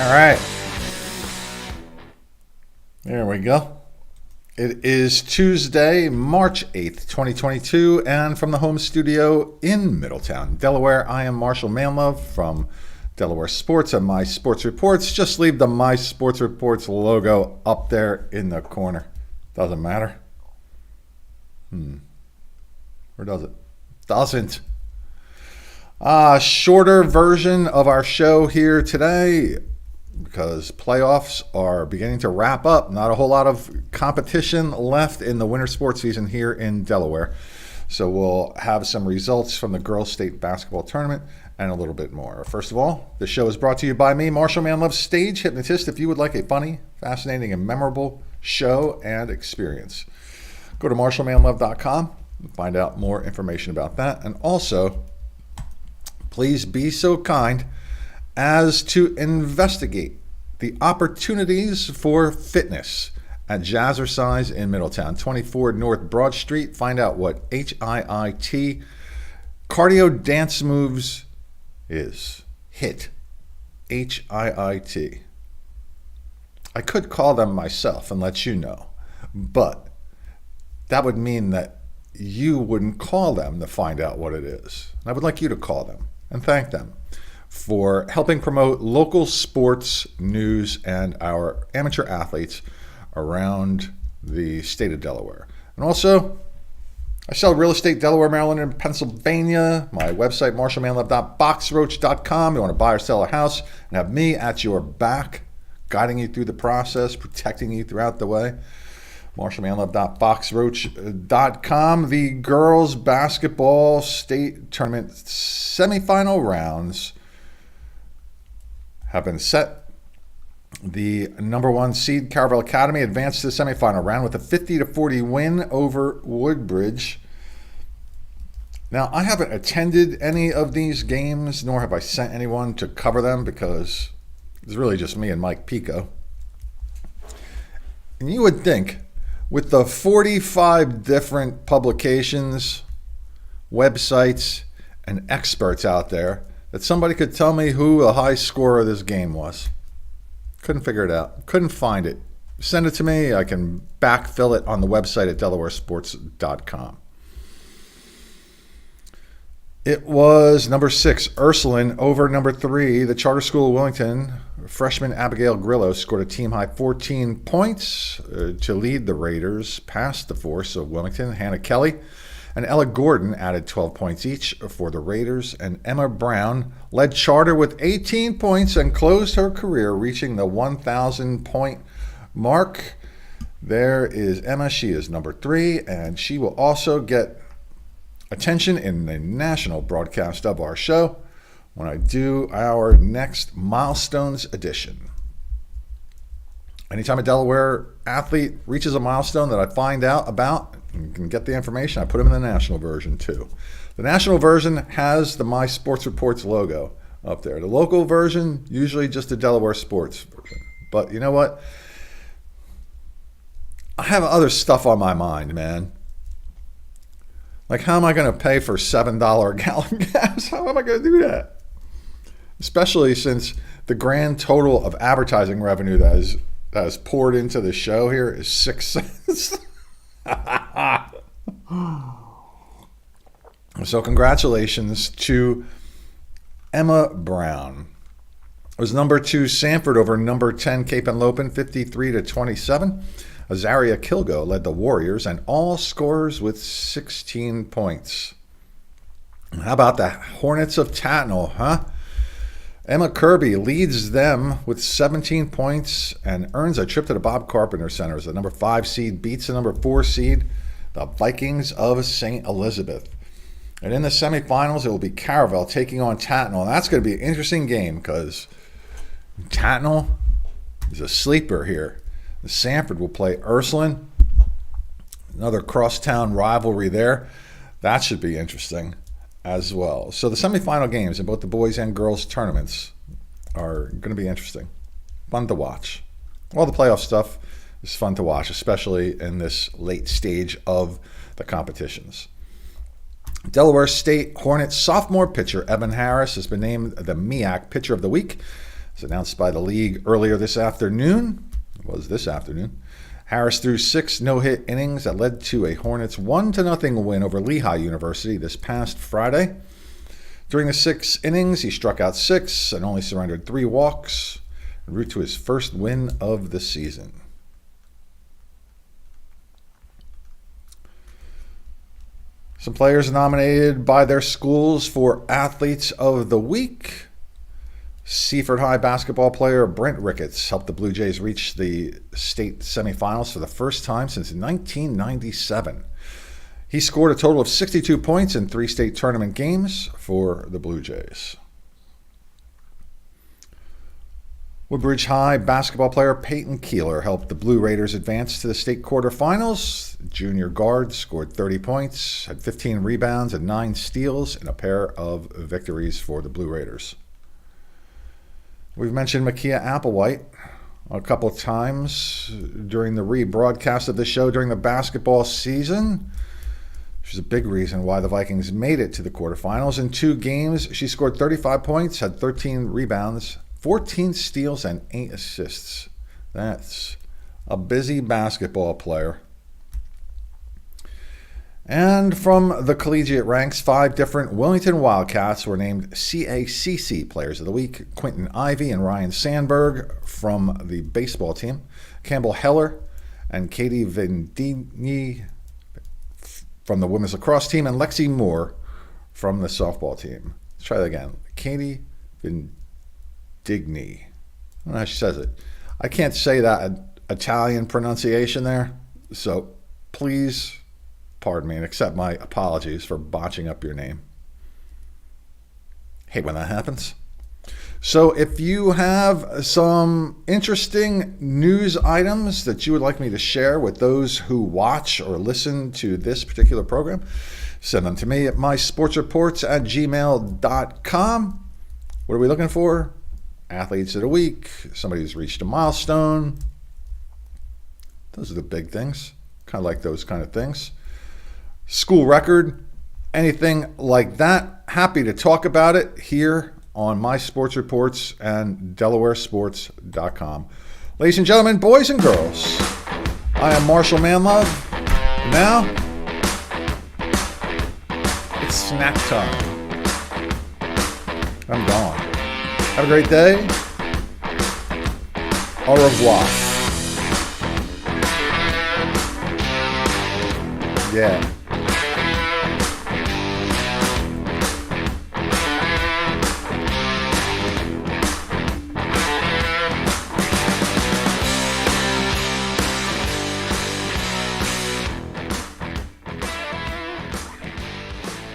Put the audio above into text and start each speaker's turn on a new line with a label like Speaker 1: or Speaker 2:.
Speaker 1: All right. There we go. It is Tuesday, March 8th, 2022, and from the home studio in Middletown, Delaware, I am Marshal Manlove from Delaware Sports and My Sports Reports. Just leave the My Sports Reports logo up there in the corner. Doesn't matter. Or does it? Doesn't. Shorter version of our show here today because playoffs are beginning to wrap up. Not a whole lot of competition left in the winter sports season here in Delaware. So we'll have some results from the girls' state basketball tournament and a little bit more. First of all, the show is brought to you by me, Marshal Manlove, stage hypnotist. If you would like a funny, fascinating, and memorable show and experience, go to marshalmanlove.com and find out more information about that. And also, please be so kind as to investigate the opportunities for fitness at Jazzercise in Middletown, 24 North Broad Street. Find out what HIIT, cardio dance moves, is. HIIT. HIIT. I could call them myself and let you know, but that would mean that you wouldn't call them to find out what it is. I would like you to call them and thank them for helping promote local sports news and our amateur athletes around the state of Delaware. And also, I sell real estate Delaware, Maryland, and Pennsylvania. My website, marshalmanlove.boxroach.com. You want to buy or sell a house and have me at your back, guiding you through the process, protecting you throughout the way. marshalmanlove.boxroach.com. The girls basketball state tournament semifinal rounds have been set. The number one seed, Caravel Academy, advanced to the semifinal round with a 50-40 win over Woodbridge. Now, I haven't attended any of these games, nor have I sent anyone to cover them because it's really just me and Mike Pico. And you would think, with the 45 different publications, websites, and experts out there, that somebody could tell me who the high scorer of this game was. Couldn't figure it out. Couldn't find it. Send it to me. I can backfill it on the website at delawaresports.com. It was number 6, Ursuline, over number 3, the Charter School of Willington. Freshman Abigail Grillo scored a team-high 14 points to lead the Raiders past the force of Wilmington. Hannah Kelly and Ella Gordon added 12 points each for the Raiders, and Emma Brown led Charter with 18 points and closed her career, reaching the 1,000-point mark. There is Emma. She is number 3, and she will also get attention in the national broadcast of our show when I do our next Milestones edition. Anytime a Delaware athlete reaches a milestone that I find out about and can get the information, I put them in the national version too. The national version has the My Sports Reports logo up there. The local version, usually just the Delaware Sports version. But you know what? I have other stuff on my mind, man. Like, how am I going to pay for $7 a gallon gas? How am I going to do that? Especially since the grand total of advertising revenue that is poured into the show here is 6 cents. So congratulations to Emma Brown. It was number 2 Sanford over number 10 Cape and Lopin, 53-27. Azaria Kilgo led the Warriors and all scorers with 16 points. How about the Hornets of Tatnall, huh? Emma Kirby leads them with 17 points and earns a trip to the Bob Carpenter Center as the number 5 seed beats the number 4 seed, the Vikings of St. Elizabeth. And in the semifinals, it will be Caravel taking on Tatnall. And that's going to be an interesting game because Tatnall is a sleeper here. Sanford will play Ursuline. Another crosstown rivalry there. That should be interesting as well. So the semifinal games in both the boys and girls tournaments are going to be interesting. Fun to watch. All the playoff stuff is fun to watch, especially in this late stage of the competitions. Delaware State Hornets sophomore pitcher Evan Harris has been named the MEAC Pitcher of the Week. As announced by the league earlier this afternoon. It was this afternoon. Harris threw 6 no-hit innings that led to a Hornets 1-0 win over Lehigh University this past Friday. During the 6 innings, he struck out 6 and only surrendered 3 walks, en route to his first win of the season. Some players nominated by their schools for Athletes of the Week. Seaford High basketball player Brent Ricketts helped the Blue Jays reach the state semifinals for the first time since 1997. He scored a total of 62 points in 3 state tournament games for the Blue Jays. Woodbridge High basketball player Peyton Keeler helped the Blue Raiders advance to the state quarterfinals. The junior guard scored 30 points, had 15 rebounds and 9 steals in a pair of victories for the Blue Raiders. We've mentioned Makia Applewhite a couple of times during the rebroadcast of the show during the basketball season. She's a big reason why the Vikings made it to the quarterfinals. In 2 games, she scored 35 points, had 13 rebounds, 14 steals, and 8 assists. That's a busy basketball player. And from the collegiate ranks, 5 different Wilmington Wildcats were named CACC Players of the Week. Quentin Ivey and Ryan Sandberg from the baseball team. Campbell Heller and Katie Vendigny from the women's lacrosse team. And Lexi Moore from the softball team. Let's try that again. Katie Vendigny. I don't know how she says it. I can't say that Italian pronunciation there. So please pardon me and accept my apologies for botching up your name. Hate when that happens. So if you have some interesting news items that you would like me to share with those who watch or listen to this particular program, send them to me at mysportsreports@gmail.com. What are we looking for? Athletes of the week, somebody who's reached a milestone. Those are the big things. Kind of like those kind of things. School record, anything like that. Happy to talk about it here on My Sports Reports and DelawareSports.com. Ladies and gentlemen, boys and girls, I am Marshal Manlove. Now, it's snack time. I'm gone. Have a great day. Au revoir. Yeah.